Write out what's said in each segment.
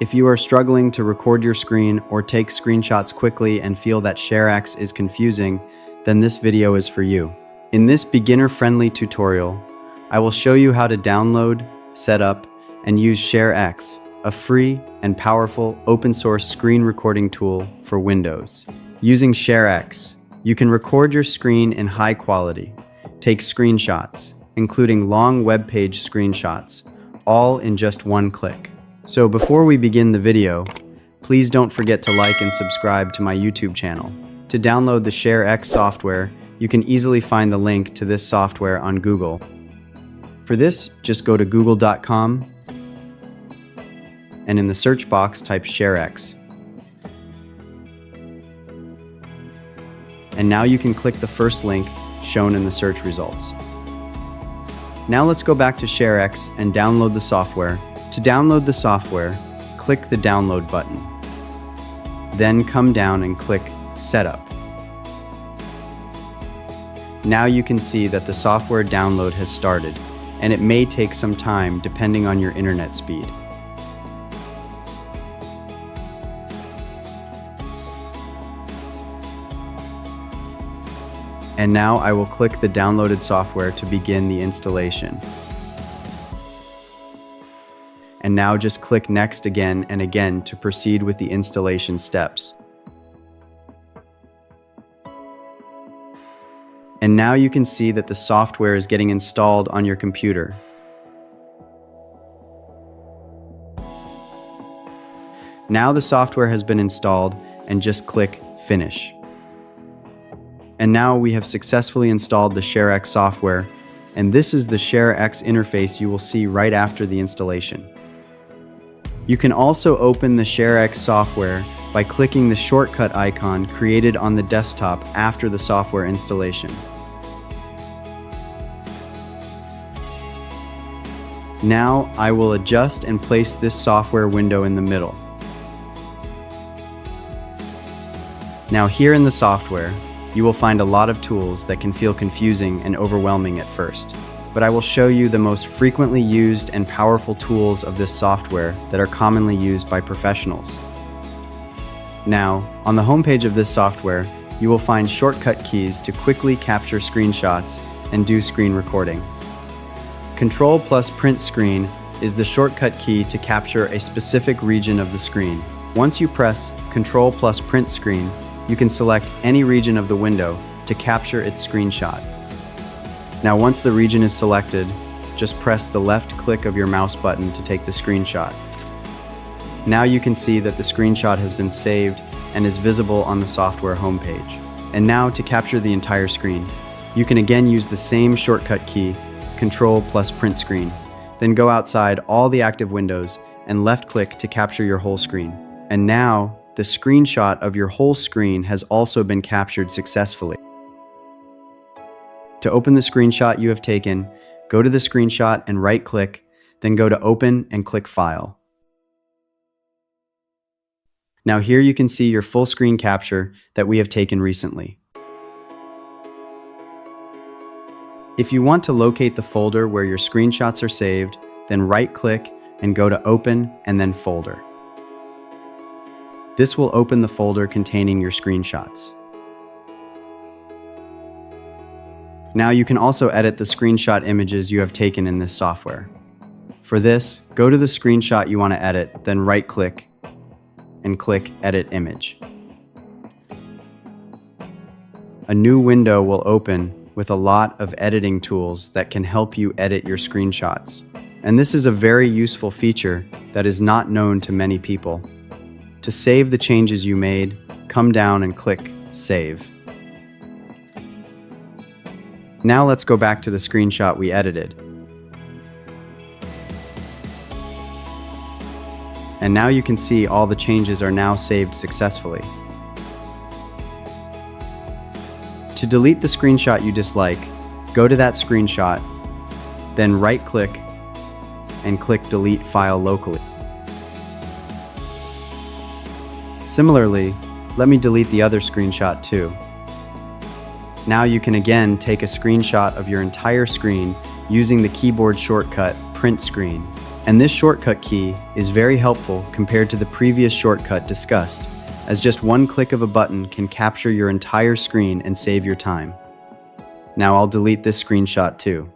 If you are struggling to record your screen or take screenshots quickly and feel that ShareX is confusing, then this video is for you. In this beginner-friendly tutorial, I will show you how to download, set up, and use ShareX, a free and powerful open-source screen recording tool for Windows. Using ShareX, you can record your screen in high quality, take screenshots, including long Webpage screenshots, all in just one click. So before we begin the video, please don't forget to like and subscribe to my YouTube channel. To download the ShareX software, you can easily find the link to this software on Google. For this, just go to google.com and in the search box type ShareX. And now you can click the first link shown in the search results. Now let's go back to ShareX and download the software. To download the software, click the download button. Then come down and click Setup. Now you can see that the software download has started, and it may take some time depending on your internet speed. And now I will click the downloaded software to begin the installation. And now just click Next again and again to proceed with the installation steps. And now you can see that the software is getting installed on your computer. Now the software has been installed, and just click Finish. And now we have successfully installed the ShareX software, and this is the ShareX interface you will see right after the installation. You can also open the ShareX software by clicking the shortcut icon created on the desktop after the software installation. Now I will adjust and place this software window in the middle. Now here in the software, you will find a lot of tools that can feel confusing and overwhelming at first. But I will show you the most frequently used and powerful tools of this software that are commonly used by professionals. Now, on the homepage of this software, you will find shortcut keys to quickly capture screenshots and do screen recording. Control plus print screen is the shortcut key to capture a specific region of the screen. Once you press Control plus print screen, you can select any region of the window to capture its screenshot. Now once the region is selected, just press the left click of your mouse button to take the screenshot. Now you can see that the screenshot has been saved and is visible on the software homepage. And now to capture the entire screen, you can again use the same shortcut key, Control plus print screen. Then go outside all the active windows and left click to capture your whole screen. And now the screenshot of your whole screen has also been captured successfully. To open the screenshot you have taken, go to the screenshot and right-click, then go to Open and click File. Now here you can see your full screen capture that we have taken recently. If you want to locate the folder where your screenshots are saved, then right-click and go to Open and then Folder. This will open the folder containing your screenshots. Now you can also edit the screenshot images you have taken in this software. For this, go to the screenshot you want to edit, then right-click and click Edit Image. A new window will open with a lot of editing tools that can help you edit your screenshots. And this is a very useful feature that is not known to many people. To save the changes you made, come down and click Save. Now let's go back to the screenshot we edited. And now you can see all the changes are now saved successfully. To delete the screenshot you dislike, go to that screenshot, then right-click and click Delete File locally. Similarly, let me delete the other screenshot too. Now you can again take a screenshot of your entire screen using the keyboard shortcut Print Screen. And this shortcut key is very helpful compared to the previous shortcut discussed, as just one click of a button can capture your entire screen and save your time. Now I'll delete this screenshot too.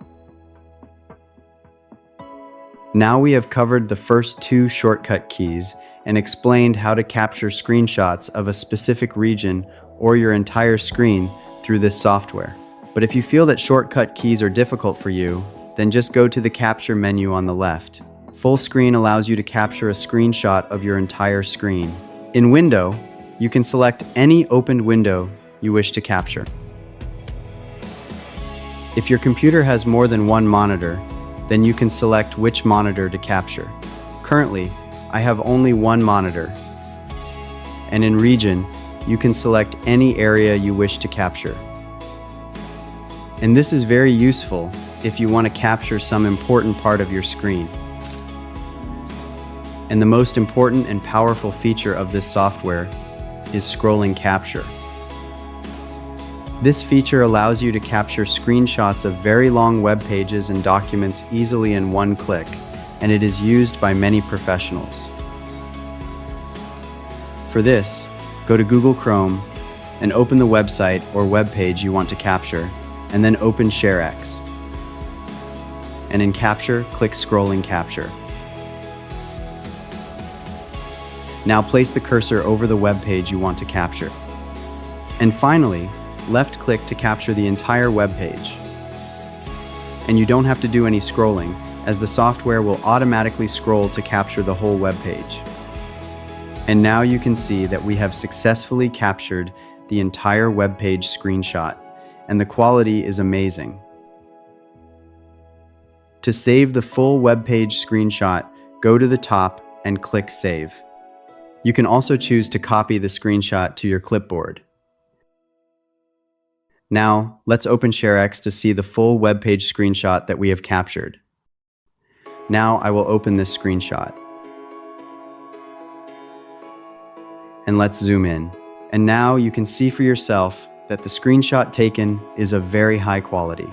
Now we have covered the first two shortcut keys and explained how to capture screenshots of a specific region or your entire screen through this software. But if you feel that shortcut keys are difficult for you, then just go to the capture menu on the left. Full screen allows you to capture a screenshot of your entire screen. In Window, you can select any opened window you wish to capture. If your computer has more than one monitor, then you can select which monitor to capture. Currently, I have only one monitor. And in Region, you can select any area you wish to capture. And this is very useful if you want to capture some important part of your screen. And the most important and powerful feature of this software is scrolling capture. This feature allows you to capture screenshots of very long web pages and documents easily in one click, and it is used by many professionals. For this, go to Google Chrome and open the website or web page you want to capture, and then open ShareX. And in Capture, click Scrolling Capture. Now place the cursor over the web page you want to capture. And finally, left-click to capture the entire web page. And you don't have to do any scrolling, as the software will automatically scroll to capture the whole web page. And now you can see that we have successfully captured the entire web page screenshot, and the quality is amazing. To save the full web page screenshot, go to the top and click Save. You can also choose to copy the screenshot to your clipboard. Now, let's open ShareX to see the full web page screenshot that we have captured. Now I will open this screenshot. And let's zoom in. And now you can see for yourself that the screenshot taken is of very high quality.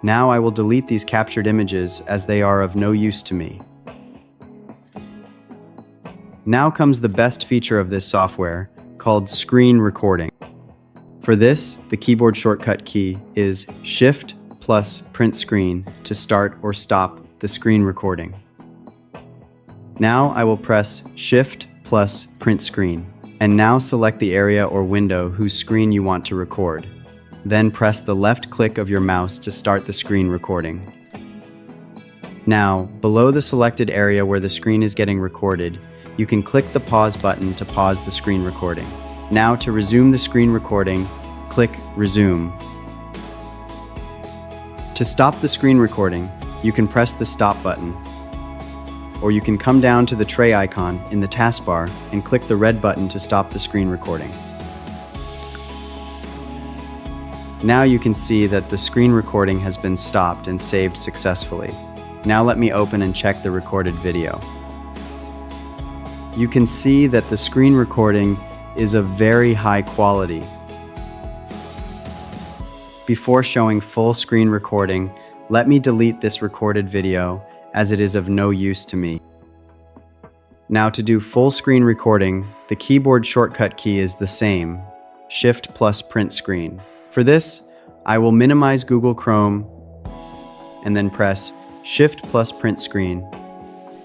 Now I will delete these captured images as they are of no use to me. Now comes the best feature of this software, called screen recording. For this, the keyboard shortcut key is Shift plus Print Screen to start or stop the screen recording. Now I will press Shift plus Print Screen, and now select the area or window whose screen you want to record. Then press the left click of your mouse to start the screen recording. Now, below the selected area where the screen is getting recorded, you can click the pause button to pause the screen recording. Now to resume the screen recording, click Resume. To stop the screen recording, you can press the stop button, or you can come down to the tray icon in the taskbar and click the red button to stop the screen recording. Now you can see that the screen recording has been stopped and saved successfully. Now let me open and check the recorded video. You can see that the screen recording is of very high quality. Before showing full screen recording, let me delete this recorded video as it is of no use to me. Now to do full screen recording, the keyboard shortcut key is the same, Shift plus Print Screen. For this, I will minimize Google Chrome and then press Shift plus Print Screen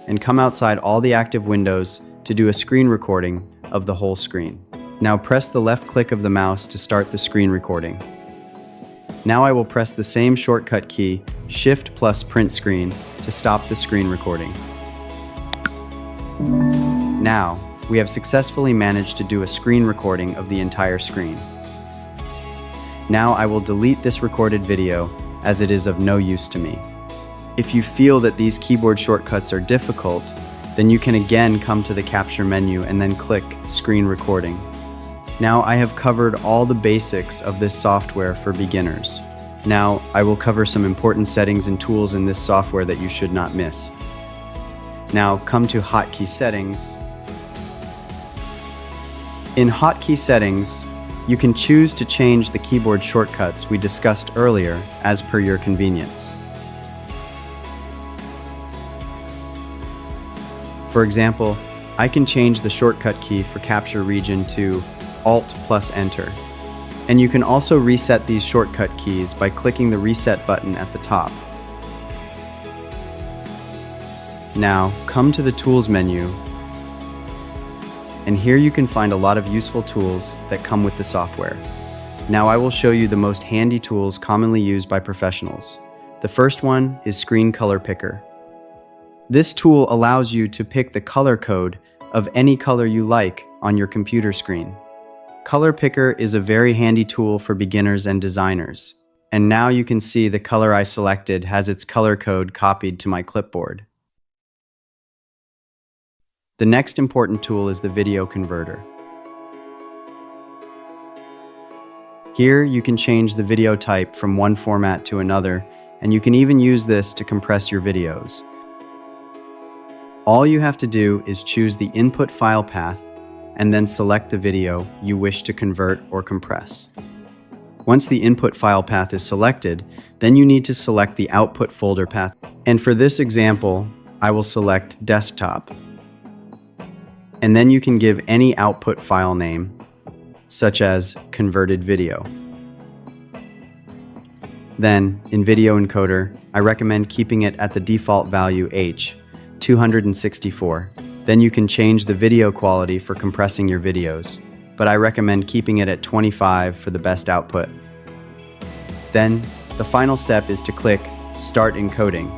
and come outside all the active windows to do a screen recording of the whole screen. Now press the left click of the mouse to start the screen recording. Now I will press the same shortcut key, Shift plus Print Screen, to stop the screen recording. Now, we have successfully managed to do a screen recording of the entire screen. Now I will delete this recorded video as it is of no use to me. If you feel that these keyboard shortcuts are difficult, then you can again come to the capture menu and then click Screen Recording. Now I have covered all the basics of this software for beginners. Now I will cover some important settings and tools in this software that you should not miss. Now come to Hotkey Settings. In Hotkey Settings, you can choose to change the keyboard shortcuts we discussed earlier as per your convenience. For example, I can change the shortcut key for capture region to Alt plus Enter. And you can also reset these shortcut keys by clicking the reset button at the top. Now, come to the Tools menu, and here you can find a lot of useful tools that come with the software. Now I will show you the most handy tools commonly used by professionals. The first one is Screen Color Picker. This tool allows you to pick the color code of any color you like on your computer screen. Color Picker is a very handy tool for beginners and designers. And now you can see the color I selected has its color code copied to my clipboard. The next important tool is the Video Converter. Here you can change the video type from one format to another, and you can even use this to compress your videos. All you have to do is choose the input file path and then select the video you wish to convert or compress. Once the input file path is selected, then you need to select the output folder path. And for this example, I will select Desktop. And then you can give any output file name, such as converted video. Then, in Video Encoder, I recommend keeping it at the default value H, 264. Then you can change the video quality for compressing your videos, but I recommend keeping it at 25 for the best output. Then, the final step is to click Start Encoding.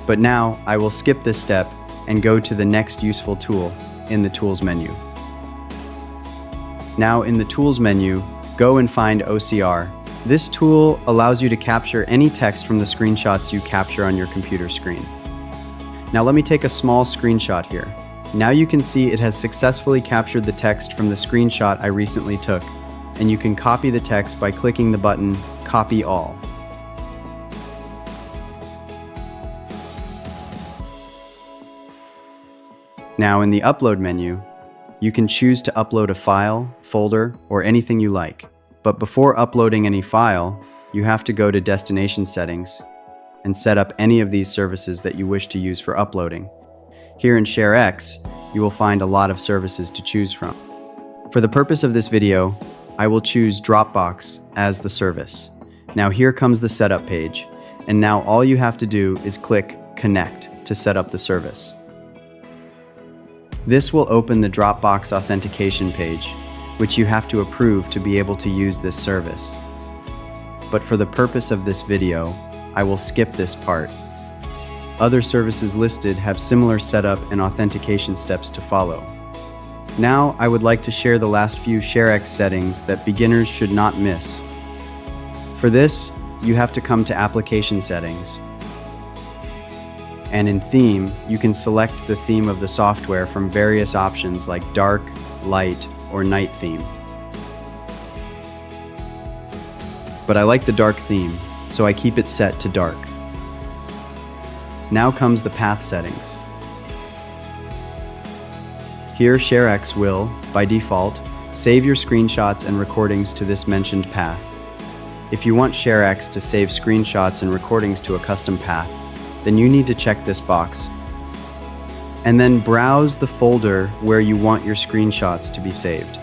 But now, I will skip this step and go to the next useful tool in the Tools menu. Now in the Tools menu, go and find OCR. This tool allows you to capture any text from the screenshots you capture on your computer screen. Now let me take a small screenshot here. Now you can see it has successfully captured the text from the screenshot I recently took, and you can copy the text by clicking the button Copy All. Now in the Upload menu, you can choose to upload a file, folder, or anything you like. But before uploading any file, you have to go to Destination Settings and set up any of these services that you wish to use for uploading. Here in ShareX, you will find a lot of services to choose from. For the purpose of this video, I will choose Dropbox as the service. Now here comes the setup page, and now all you have to do is click Connect to set up the service. This will open the Dropbox authentication page, which you have to approve to be able to use this service. But for the purpose of this video, I will skip this part. Other services listed have similar setup and authentication steps to follow. Now, I would like to share the last few ShareX settings that beginners should not miss. For this, you have to come to Application Settings. And in Theme, you can select the theme of the software from various options like Dark, Light, or Night theme. But I like the dark theme, so I keep it set to dark. Now comes the path settings. Here ShareX will, by default, save your screenshots and recordings to this mentioned path. If you want ShareX to save screenshots and recordings to a custom path, then you need to check this box. And then browse the folder where you want your screenshots to be saved.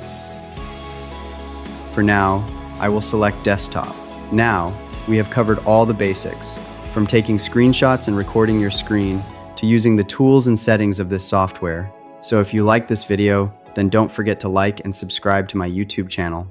For now, I will select Desktop. Now, we have covered all the basics, from taking screenshots and recording your screen to using the tools and settings of this software. So if you like this video, then don't forget to like and subscribe to my YouTube channel.